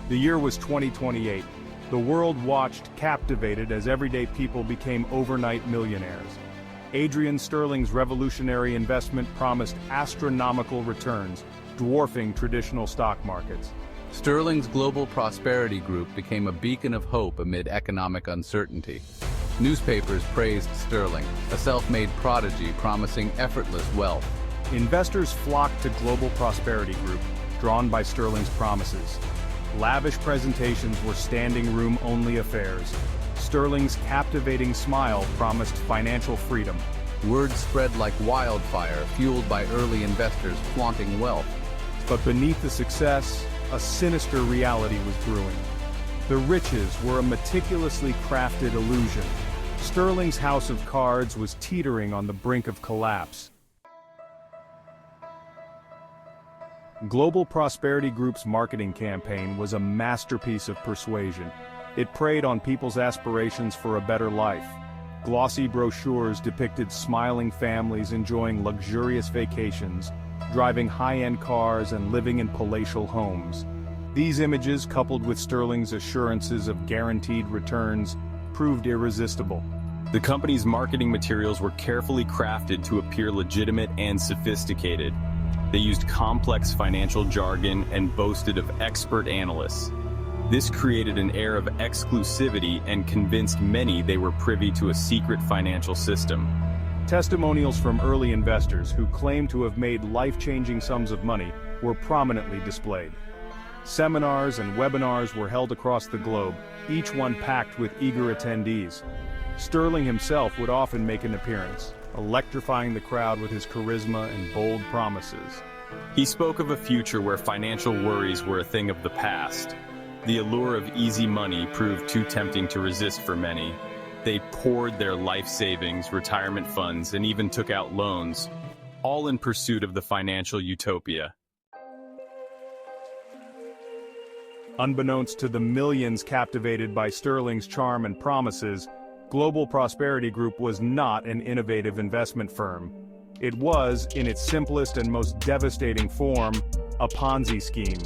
The year was 2028. The world watched captivated as everyday people became overnight millionaires. Adrian Sterling's revolutionary investment promised astronomical returns, dwarfing traditional stock markets. Sterling's Global Prosperity Group became a beacon of hope amid economic uncertainty. Newspapers praised Sterling, a self-made prodigy promising effortless wealth. Investors flocked to Global Prosperity Group, drawn by Sterling's promises. Lavish presentations were standing-room-only affairs. Sterling's captivating smile promised financial freedom. Word spread like wildfire, fueled by early investors flaunting wealth. But beneath the success, a sinister reality was brewing. The riches were a meticulously crafted illusion. Sterling's house of cards was teetering on the brink of collapse. Global Prosperity Group's marketing campaign was a masterpiece of persuasion. It preyed on people's aspirations for a better life. Glossy brochures depicted smiling families enjoying luxurious vacations, driving high-end cars and living in palatial homes. These images, coupled with Sterling's assurances of guaranteed returns, proved irresistible. The company's marketing materials were carefully crafted to appear legitimate and sophisticated. They used complex financial jargon and boasted of expert analysts. This created an air of exclusivity and convinced many they were privy to a secret financial system. Testimonials from early investors who claimed to have made life-changing sums of money were prominently displayed. Seminars and webinars were held across the globe, each one packed with eager attendees. Sterling himself would often make an appearance, electrifying the crowd with his charisma and bold promises. He spoke of a future where financial worries were a thing of the past. The allure of easy money proved too tempting to resist for many. They poured their life savings, retirement funds, and even took out loans, all in pursuit of the financial utopia. Unbeknownst to the millions captivated by Sterling's charm and promises, Global Prosperity Group was not an innovative investment firm. It was, in its simplest and most devastating form, a Ponzi scheme.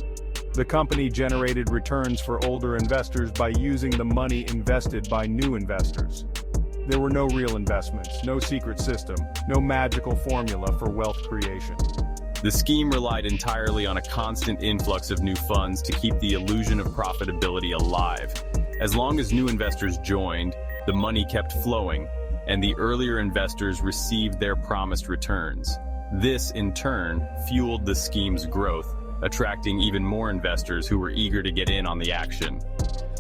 The company generated returns for older investors by using the money invested by new investors. There were no real investments, no secret system, no magical formula for wealth creation. The scheme relied entirely on a constant influx of new funds to keep the illusion of profitability alive. As long as new investors joined, the money kept flowing, and the earlier investors received their promised returns. This, in turn, fueled the scheme's growth, attracting even more investors who were eager to get in on the action.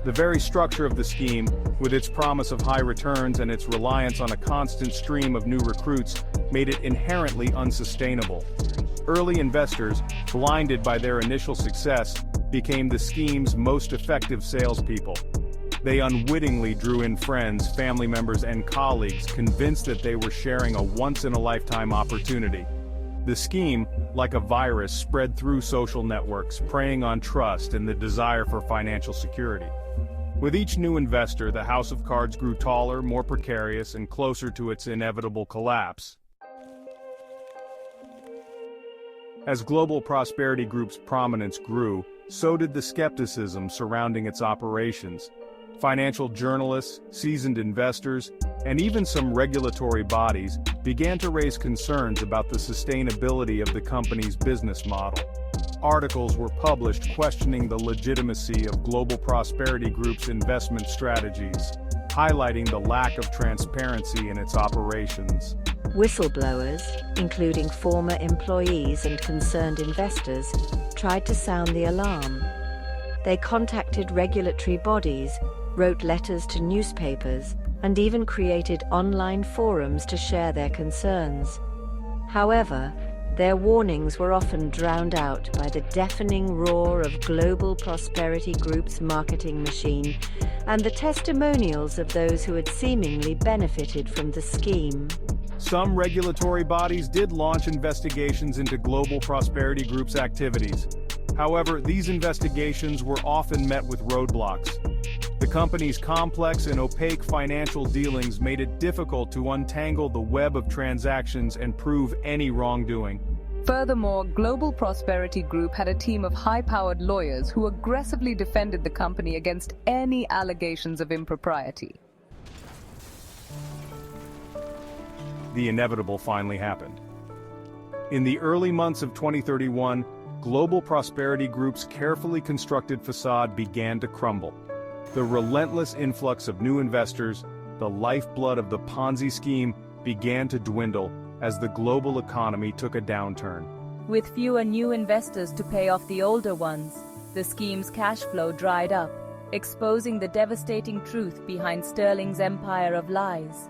The very structure of the scheme, with its promise of high returns and its reliance on a constant stream of new recruits, made it inherently unsustainable. Early investors, blinded by their initial success, became the scheme's most effective salespeople. They unwittingly drew in friends, family members, and colleagues, convinced that they were sharing a once-in-a-lifetime opportunity. The scheme, like a virus, spread through social networks, preying on trust and the desire for financial security. With each new investor, the house of cards grew taller, more precarious, and closer to its inevitable collapse. As Global Prosperity Group's prominence grew, so did the skepticism surrounding its operations. Financial journalists, seasoned investors, and even some regulatory bodies began to raise concerns about the sustainability of the company's business model. Articles were published questioning the legitimacy of Global Prosperity Group's investment strategies, highlighting the lack of transparency in its operations. Whistleblowers, including former employees and concerned investors, tried to sound the alarm. They contacted regulatory bodies, wrote letters to newspapers, and even created online forums to share their concerns. However, their warnings were often drowned out by the deafening roar of Global Prosperity Group's marketing machine and the testimonials of those who had seemingly benefited from the scheme. Some regulatory bodies did launch investigations into Global Prosperity Group's activities. However, these investigations were often met with roadblocks. The company's complex and opaque financial dealings made it difficult to untangle the web of transactions and prove any wrongdoing. Furthermore, Global Prosperity Group had a team of high-powered lawyers who aggressively defended the company against any allegations of impropriety. The inevitable finally happened. In the early months of 2031, Global Prosperity Group's carefully constructed facade began to crumble. The relentless influx of new investors, the lifeblood of the Ponzi scheme, began to dwindle as the global economy took a downturn. With fewer new investors to pay off the older ones, the scheme's cash flow dried up, exposing the devastating truth behind Sterling's empire of lies.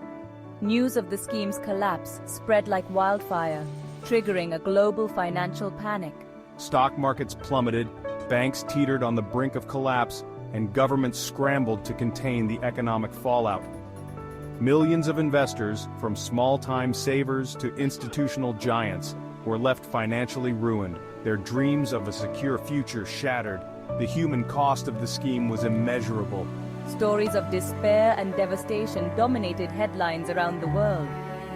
News of the scheme's collapse spread like wildfire, triggering a global financial panic. Stock markets plummeted, banks teetered on the brink of collapse, and governments scrambled to contain the economic fallout. Millions of investors, from small-time savers to institutional giants, were left financially ruined, their dreams of a secure future shattered. The human cost of the scheme was immeasurable. Stories of despair and devastation dominated headlines around the world.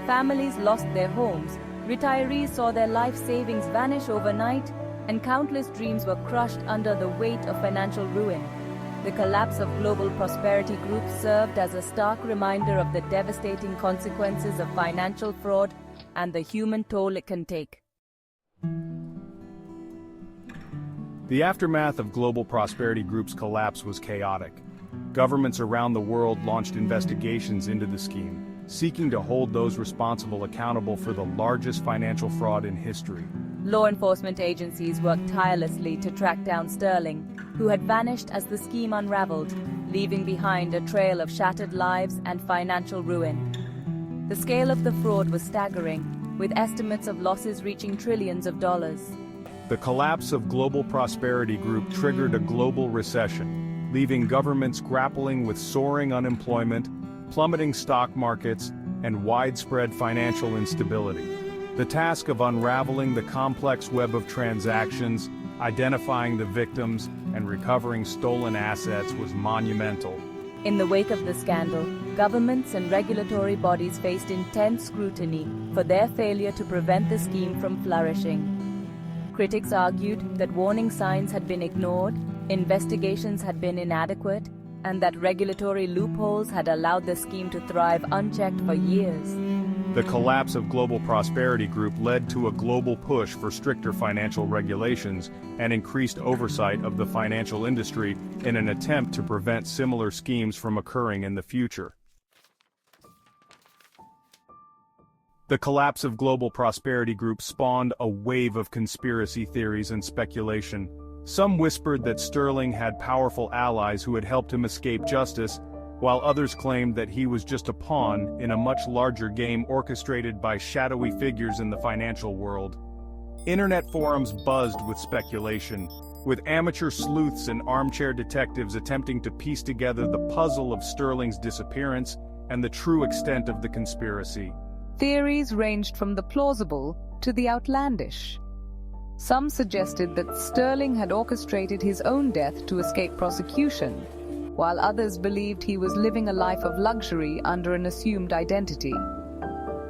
Families lost their homes, retirees saw their life savings vanish overnight, and countless dreams were crushed under the weight of financial ruin. The collapse of Global Prosperity Group served as a stark reminder of the devastating consequences of financial fraud and the human toll it can take. The aftermath of Global Prosperity Group's collapse was chaotic. Governments around the world launched investigations into the scheme, seeking to hold those responsible accountable for the largest financial fraud in history. Law enforcement agencies worked tirelessly to track down Sterling, who had vanished as the scheme unraveled, leaving behind a trail of shattered lives and financial ruin. The scale of the fraud was staggering, with estimates of losses reaching trillions of dollars. The collapse of Global Prosperity Group triggered a global recession, leaving governments grappling with soaring unemployment, plummeting stock markets, and widespread financial instability. The task of unraveling the complex web of transactions, identifying the victims, and recovering stolen assets was monumental. In the wake of the scandal, governments and regulatory bodies faced intense scrutiny for their failure to prevent the scheme from flourishing. Critics argued that warning signs had been ignored, investigations had been inadequate, and that regulatory loopholes had allowed the scheme to thrive unchecked for years. The collapse of Global Prosperity Group led to a global push for stricter financial regulations and increased oversight of the financial industry in an attempt to prevent similar schemes from occurring in the future. The collapse of Global Prosperity Group spawned a wave of conspiracy theories and speculation. Some whispered that Sterling had powerful allies who had helped him escape justice, while others claimed that he was just a pawn in a much larger game orchestrated by shadowy figures in the financial world. Internet forums buzzed with speculation, with amateur sleuths and armchair detectives attempting to piece together the puzzle of Sterling's disappearance and the true extent of the conspiracy. Theories ranged from the plausible to the outlandish. Some suggested that Sterling had orchestrated his own death to escape prosecution, while others believed he was living a life of luxury under an assumed identity.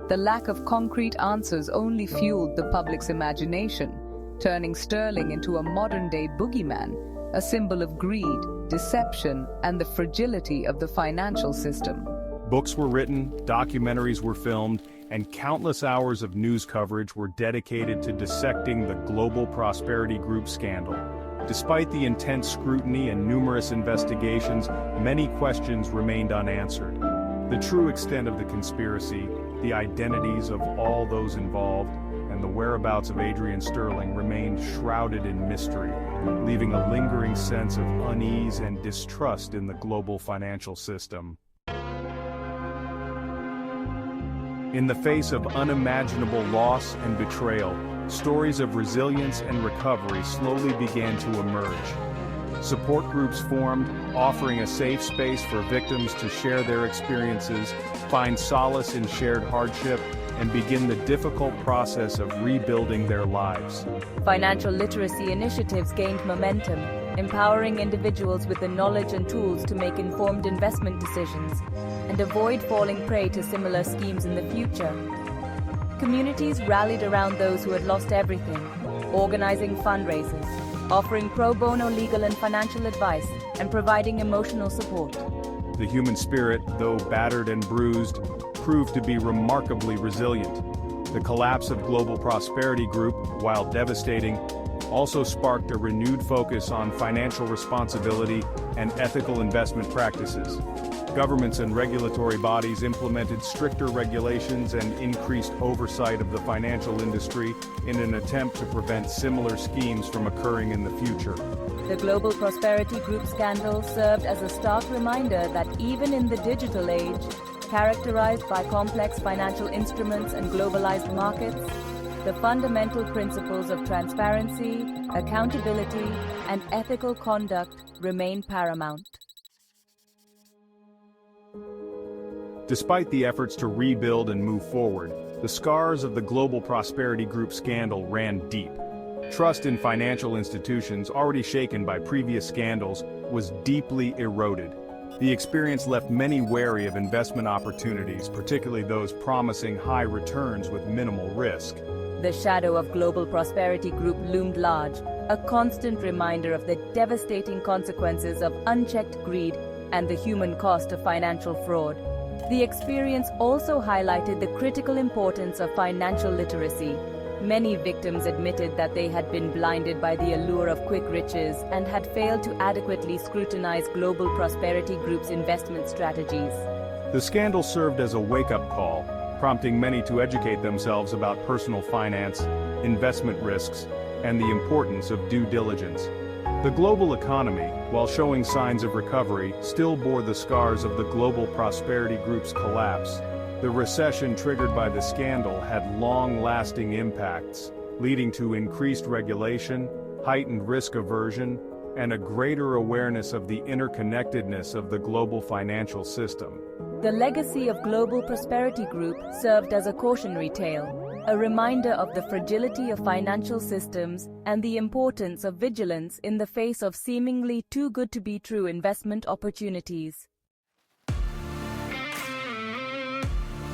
The lack of concrete answers only fueled the public's imagination, turning Sterling into a modern-day boogeyman, a symbol of greed, deception, and the fragility of the financial system. Books were written, documentaries were filmed, and countless hours of news coverage were dedicated to dissecting the Global Prosperity Group scandal. Despite the intense scrutiny and numerous investigations, many questions remained unanswered. The true extent of the conspiracy, the identities of all those involved, and the whereabouts of Adrian Sterling remained shrouded in mystery, leaving a lingering sense of unease and distrust in the global financial system. In the face of unimaginable loss and betrayal, stories of resilience and recovery slowly began to emerge. Support groups formed, offering a safe space for victims to share their experiences, find solace in shared hardship, and begin the difficult process of rebuilding their lives. Financial literacy initiatives gained momentum, empowering individuals with the knowledge and tools to make informed investment decisions and avoid falling prey to similar schemes in the future. Communities rallied around those who had lost everything, organizing fundraisers, offering pro bono legal and financial advice, and providing emotional support. The human spirit, though battered and bruised, proved to be remarkably resilient. The collapse of Global Prosperity Group, while devastating, also sparked a renewed focus on financial responsibility and ethical investment practices. Governments and regulatory bodies implemented stricter regulations and increased oversight of the financial industry in an attempt to prevent similar schemes from occurring in the future. The Global Prosperity Group scandal served as a stark reminder that even in the digital age, characterized by complex financial instruments and globalized markets, the fundamental principles of transparency, accountability, and ethical conduct remain paramount. Despite the efforts to rebuild and move forward, the scars of the Global Prosperity Group scandal ran deep. Trust in financial institutions, already shaken by previous scandals, was deeply eroded. The experience left many wary of investment opportunities, particularly those promising high returns with minimal risk. The shadow of Global Prosperity Group loomed large, a constant reminder of the devastating consequences of unchecked greed and the human cost of financial fraud. The experience also highlighted the critical importance of financial literacy. Many victims admitted that they had been blinded by the allure of quick riches and had failed to adequately scrutinize Global Prosperity Group's investment strategies. The scandal served as a wake-up call, prompting many to educate themselves about personal finance, investment risks, and the importance of due diligence. The global economy, while showing signs of recovery, still bore the scars of the Global Prosperity Group's collapse. The recession triggered by the scandal had long-lasting impacts, leading to increased regulation, heightened risk aversion, and a greater awareness of the interconnectedness of the global financial system. The legacy of Global Prosperity Group served as a cautionary tale, a reminder of the fragility of financial systems and the importance of vigilance in the face of seemingly too good to be true investment opportunities.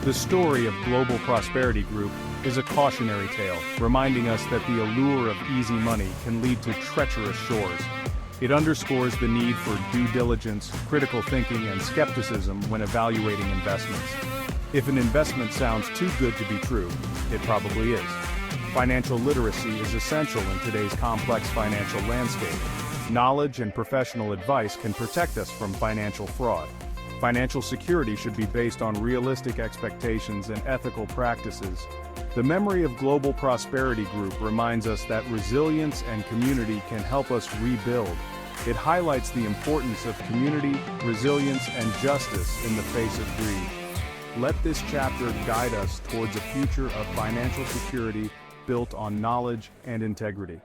The story of Global Prosperity Group is a cautionary tale, reminding us that the allure of easy money can lead to treacherous shores. It underscores the need for due diligence, critical thinking, and skepticism when evaluating investments. If an investment sounds too good to be true, it probably is. Financial literacy is essential in today's complex financial landscape. Knowledge and professional advice can protect us from financial fraud. Financial security should be based on realistic expectations and ethical practices. The memory of Global Prosperity Group reminds us that resilience and community can help us rebuild. It highlights the importance of community, resilience, and justice in the face of greed. Let this chapter guide us towards a future of financial security built on knowledge and integrity.